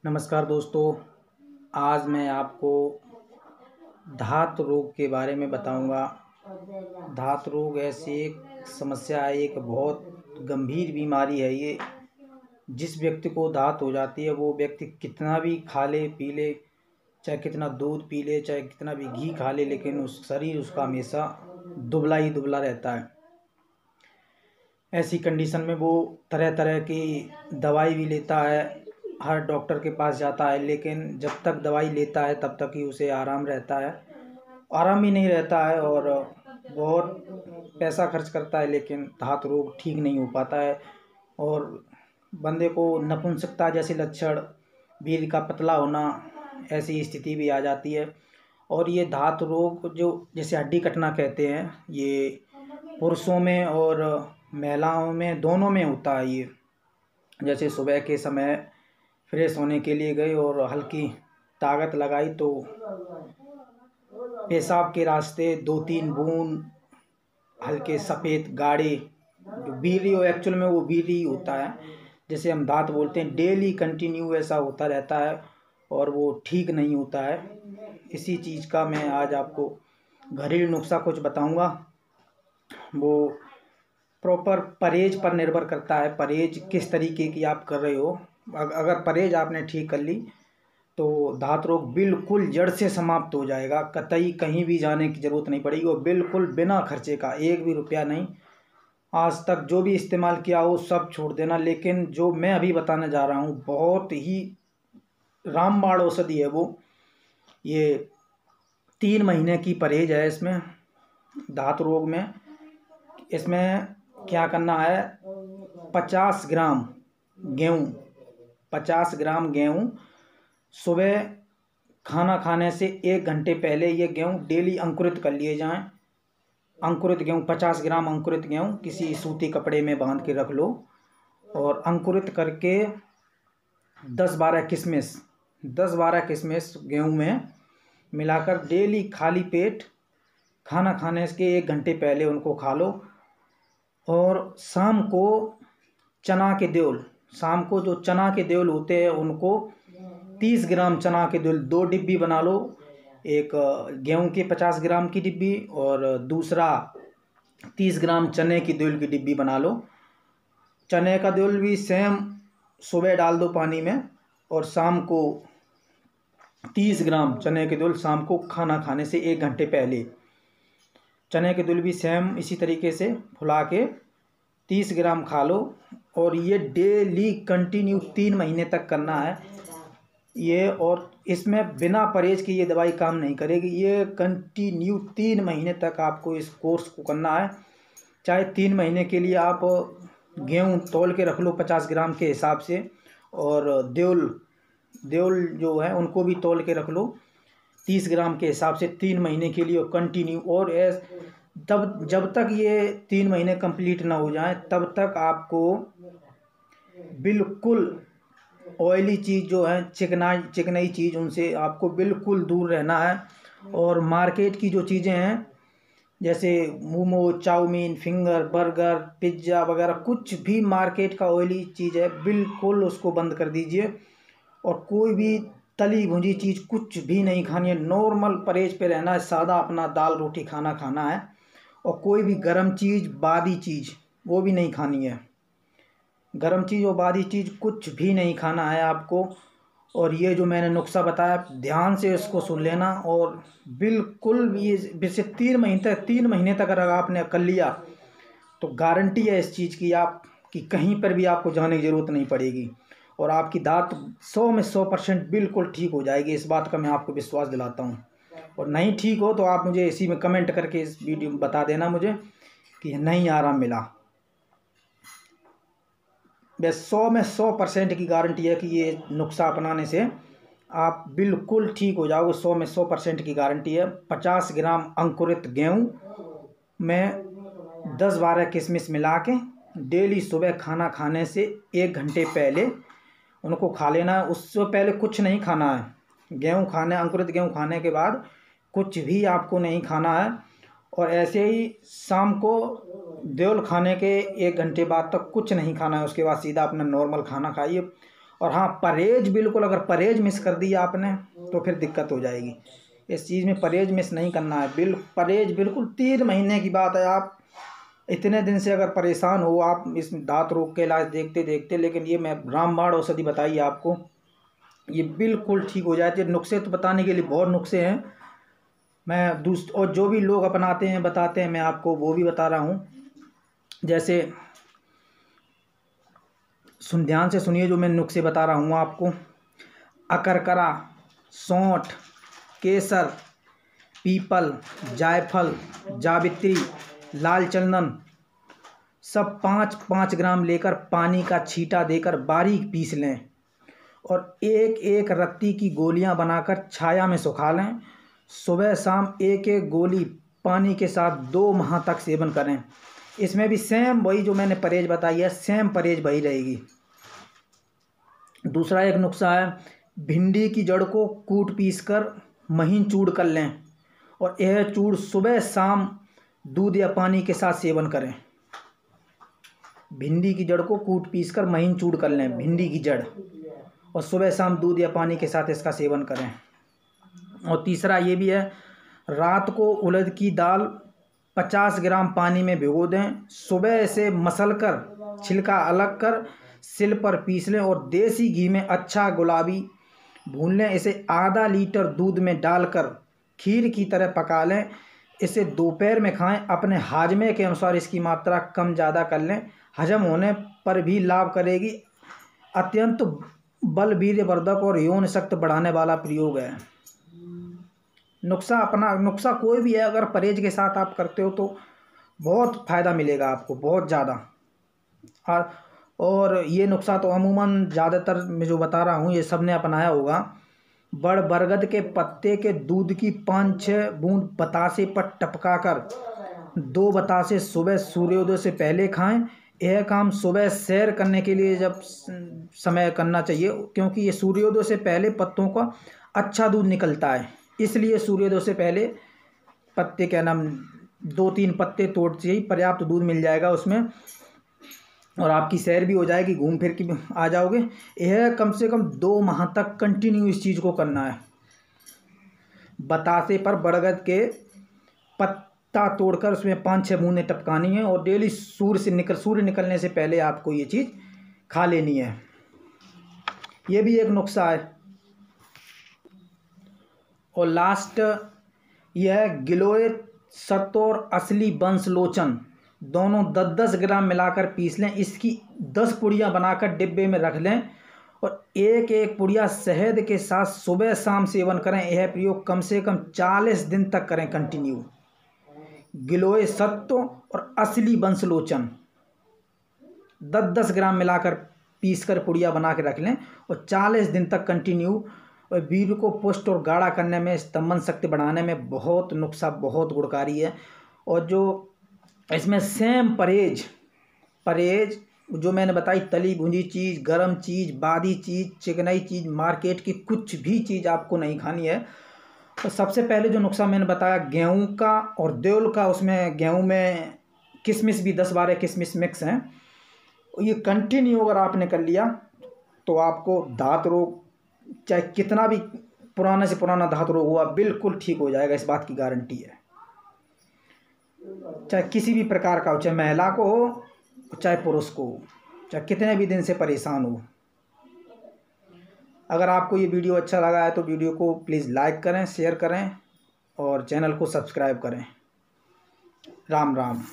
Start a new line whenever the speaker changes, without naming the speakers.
नमस्कार दोस्तों। आज मैं आपको धात रोग के बारे में बताऊंगा। धात रोग ऐसी एक समस्या है, एक बहुत गंभीर बीमारी है। ये जिस व्यक्ति को धात हो जाती है वो व्यक्ति कितना भी खा ले पी ले, चाहे कितना दूध पी ले, चाहे कितना भी घी खा ले, लेकिन उस शरीर उसका हमेशा दुबला ही दुबला रहता है। ऐसी कंडीशन में वो तरह तरह की दवाई भी लेता है, हर डॉक्टर के पास जाता है, लेकिन जब तक दवाई लेता है तब तक ही उसे आराम रहता है। आराम ही नहीं रहता है और बहुत पैसा खर्च करता है, लेकिन धात रोग ठीक नहीं हो पाता है और बंदे को नपुंसकता जैसे लक्षण, वीर्य का पतला होना, ऐसी स्थिति भी आ जाती है। और ये धात रोग जो जैसे हड्डी कटना कहते हैं, ये पुरुषों में और महिलाओं में दोनों में होता है। ये जैसे सुबह के समय फ्रेश होने के लिए गए और हल्की ताकत लगाई तो पेशाब के रास्ते 2-3 बूंद हल्के सफ़ेद गाढ़े, जो बीरी हो एक्चुअल में वो बीरी होता है, जैसे हम दांत बोलते हैं, डेली कंटिन्यू ऐसा होता रहता है और वो ठीक नहीं होता है। इसी चीज़ का मैं आज आपको घरेलू नुस्खा कुछ बताऊंगा। वो प्रॉपर परहेज पर निर्भर करता है, परहेज किस तरीके की आप कर रहे हो। अगर परहेज आपने ठीक कर ली तो धात रोग बिल्कुल जड़ से समाप्त हो जाएगा। कतई कहीं भी जाने की ज़रूरत नहीं पड़ेगी और बिल्कुल बिना खर्चे का, एक भी रुपया नहीं। आज तक जो भी इस्तेमाल किया हो सब छोड़ देना। लेकिन जो मैं अभी बताने जा रहा हूँ बहुत ही रामबाण औषधि है वो। ये 3 महीने की परहेज है इसमें, धात रोग में। इसमें क्या करना है, 50 ग्राम गेहूँ, 50 ग्राम गेहूँ सुबह खाना खाने से 1 घंटे पहले ये गेहूँ डेली अंकुरित कर लिए जाएं। अंकुरित गेहूँ 50 ग्राम अंकुरित गेहूँ किसी सूती कपड़े में बांध के रख लो और अंकुरित करके 10-12 किशमिश, 10-12 किशमिश गेहूँ में मिलाकर डेली खाली पेट खाना खाने के 1 घंटे पहले उनको खा लो। और शाम को चना के देवल, शाम को जो चना के देवल होते हैं उनको 30 ग्राम चना के देवल 2 डिब्बी बना लो। एक गेहूं के 50 ग्राम की डिब्बी और दूसरा 30 ग्राम चने की देवल की डिब्बी बना लो। चने का देवल भी सेम सुबह डाल दो पानी में और शाम को 30 ग्राम चने के देवल शाम को खाना खाने से 1 घंटे पहले। चने के देवल भी सेम इसी तरीके से फुला के 30 ग्राम खा लो और ये डेली कंटिन्यू 3 महीने तक करना है ये। और इसमें बिना परहेज के ये दवाई काम नहीं करेगी। ये कंटिन्यू 3 महीने तक आपको इस कोर्स को करना है। चाहे 3 महीने के लिए आप गेहूँ तौल के रख लो 50 ग्राम के हिसाब से और देवल जो है उनको भी तौल के रख लो 30 ग्राम के हिसाब से 3 महीने के लिए कंटिन्यू। और तब जब तक ये 3 महीने कंप्लीट ना हो जाए तब तक आपको बिल्कुल ऑयली चीज़ जो है, चिकनाई चीज़, उनसे आपको बिल्कुल दूर रहना है। और मार्केट की जो चीज़ें हैं जैसे momo, chow mein, finger, burger, pizza वगैरह, कुछ भी मार्केट का ऑयली चीज़ है बिल्कुल उसको बंद कर दीजिए। और कोई भी तली भुंजी चीज़ कुछ भी नहीं खानी है। नॉर्मल परहेज पे रहना है, सादा अपना दाल रोटी खाना है। और कोई भी गर्म चीज़, बादी चीज़ वो भी नहीं खानी है। गर्म चीज़ और बादी चीज़ कुछ भी नहीं खाना है आपको। और ये जो मैंने नुस्खा बताया ध्यान से इसको सुन लेना और बिल्कुल भी वैसे 3 महीने तक अगर आपने कर लिया तो गारंटी है इस चीज़ की आप कि कहीं पर भी आपको जाने की ज़रूरत नहीं पड़ेगी और आपकी दांत 100 में 100% बिल्कुल ठीक हो जाएगी। इस बात का मैं आपको विश्वास दिलाता हूँ। और नहीं ठीक हो तो आप मुझे इसी में कमेंट करके इस वीडियो में बता देना मुझे कि नहीं आराम मिला। बस 100 में 100% की गारंटी है कि ये नुस्खा अपनाने से आप बिल्कुल ठीक हो जाओगे। 100 में 100% की गारंटी है। 50 ग्राम अंकुरित गेहूँ में 10-12 किशमिश मिला के डेली सुबह खाना खाने से 1 घंटे पहले उनको खा लेना है। उससे पहले कुछ नहीं खाना है। गेहूँ खाने, अंकुरित गेहूँ खाने के बाद कुछ भी आपको नहीं खाना है। और ऐसे ही शाम को देवल खाने के 1 घंटे बाद तक कुछ नहीं खाना है। उसके बाद सीधा अपना नॉर्मल खाना खाइए और हाँ, परहेज बिल्कुल, अगर परहेज मिस कर दिया आपने तो फिर दिक्कत हो जाएगी। इस चीज़ में परहेज मिस नहीं करना है। परहेज बिल्कुल 3 महीने की बात है। आप इतने दिन से अगर परेशान हो आप इस दांत रोग के इलाज देखते देखते, लेकिन ये मैं रामबाण औषधि बताई आपको, ये बिल्कुल ठीक हो जाती है। नुस्खे तो बताने के लिए बहुत नुस्खे हैं, मैं और जो भी लोग अपनाते हैं बताते हैं, मैं आपको वो भी बता रहा हूँ। जैसे ध्यान से सुनिए जो मैं नुस्खे बता रहा हूँ आपको। अकरकरा, सौंठ, केसर, पीपल, जायफल, जावित्री, लाल चंदन, सब 5-5 ग्राम लेकर पानी का छींटा देकर बारीक पीस लें और एक एक रत्ती की गोलियां बनाकर छाया में सुखा लें। सुबह शाम एक एक गोली पानी के साथ 2 माह तक सेवन करें। इसमें भी सेम वही जो मैंने परहेज बताई है, सेम परहेज वही रहेगी। दूसरा एक नुस्खा है, भिंडी की जड़ को कूट पीस कर महीन चूड़ कर लें और यह चूड़ सुबह शाम दूध या पानी के साथ सेवन करें। भिंडी की जड़ को कूट पीस कर महीन चूड़ कर लें, भिंडी की जड़, और सुबह शाम दूध या पानी के साथ इसका सेवन करें। और तीसरा ये भी है, रात को उड़द की दाल 50 ग्राम पानी में भिगो दें, सुबह इसे मसलकर छिलका अलग कर सिल पर पीस लें और देसी घी में अच्छा गुलाबी भून लें। इसे आधा लीटर दूध में डालकर खीर की तरह पका लें। इसे दोपहर में खाएं। अपने हाजमे के अनुसार इसकी मात्रा कम ज़्यादा कर लें, हजम होने पर भी लाभ करेगी। अत्यंत बल वीर्यवर्धक और यौन शक्ति बढ़ाने वाला प्रयोग है। नुस्खा कोई भी है, अगर परहेज के साथ आप करते हो तो बहुत फ़ायदा मिलेगा आपको, बहुत ज़्यादा। और ये नुस्खा तो अमूमन ज़्यादातर मैं जो बता रहा हूँ ये सब ने अपनाया होगा। बरगद के पत्ते के दूध की 5-6 बूंद बतासे पर टपका कर 2 बतासे सुबह सूर्योदय से पहले खाएं। यह काम सुबह सैर करने के लिए जब समय करना चाहिए, क्योंकि ये सूर्योदय से पहले पत्तों का अच्छा दूध निकलता है, इसलिए सूर्योदय से पहले पत्ते, क्या नाम, 2-3 पत्ते तोड़ते ही पर्याप्त दूध मिल जाएगा उसमें, और आपकी सैर भी हो जाएगी, घूम फिर के आ जाओगे। यह कम से कम 2 माह तक कंटिन्यू इस चीज़ को करना है। बतासे पर बरगद के पत्ता तोड़कर उसमें 5-6 बूंदें टपकानी है और डेली सूर्य निकलने से पहले आपको ये चीज़ खा लेनी है। ये भी एक नुस्खा है। और लास्ट यह गिलोय सत्तो और असली बंसलोचन दोनों 10-10 ग्राम मिलाकर पीस लें। इसकी 10 पुड़ियाँ बनाकर डिब्बे में रख लें और एक एक पुड़िया शहद के साथ सुबह शाम सेवन करें। यह प्रयोग कम से कम 40 दिन तक करें कंटिन्यू। गिलोय सत्तो और असली बंसलोचन 10-10 ग्राम मिलाकर पीसकर पुड़िया बना के रख लें और 40 दिन तक कंटिन्यू। और वीर्य को पुष्ट और गाढ़ा करने में, स्तंभन शक्ति बढ़ाने में बहुत नुस्खा, बहुत गुणकारी है। और जो इसमें सेम परहेज जो मैंने बताई, तली भुनी चीज़, गरम चीज़, बादी चीज़, चिकनाई चीज़, मार्केट की कुछ भी चीज़ आपको नहीं खानी है। और सबसे पहले जो नुस्खा मैंने बताया गेहूं का और देवल का, उसमें गेहूं में किशमिश भी 10-12 किशमिश मिक्स हैं। ये कंटिन्यू अगर आपने कर लिया तो आपको दांत रोग, चाहे कितना भी पुराने से पुराना दांत रोग हुआ, बिल्कुल ठीक हो जाएगा, इस बात की गारंटी है। चाहे किसी भी प्रकार का हो, चाहे महिला को हो चाहे पुरुष को हो, चाहे कितने भी दिन से परेशान हो। अगर आपको ये वीडियो अच्छा लगा है तो वीडियो को प्लीज़ लाइक करें, शेयर करें और चैनल को सब्सक्राइब करें। राम राम।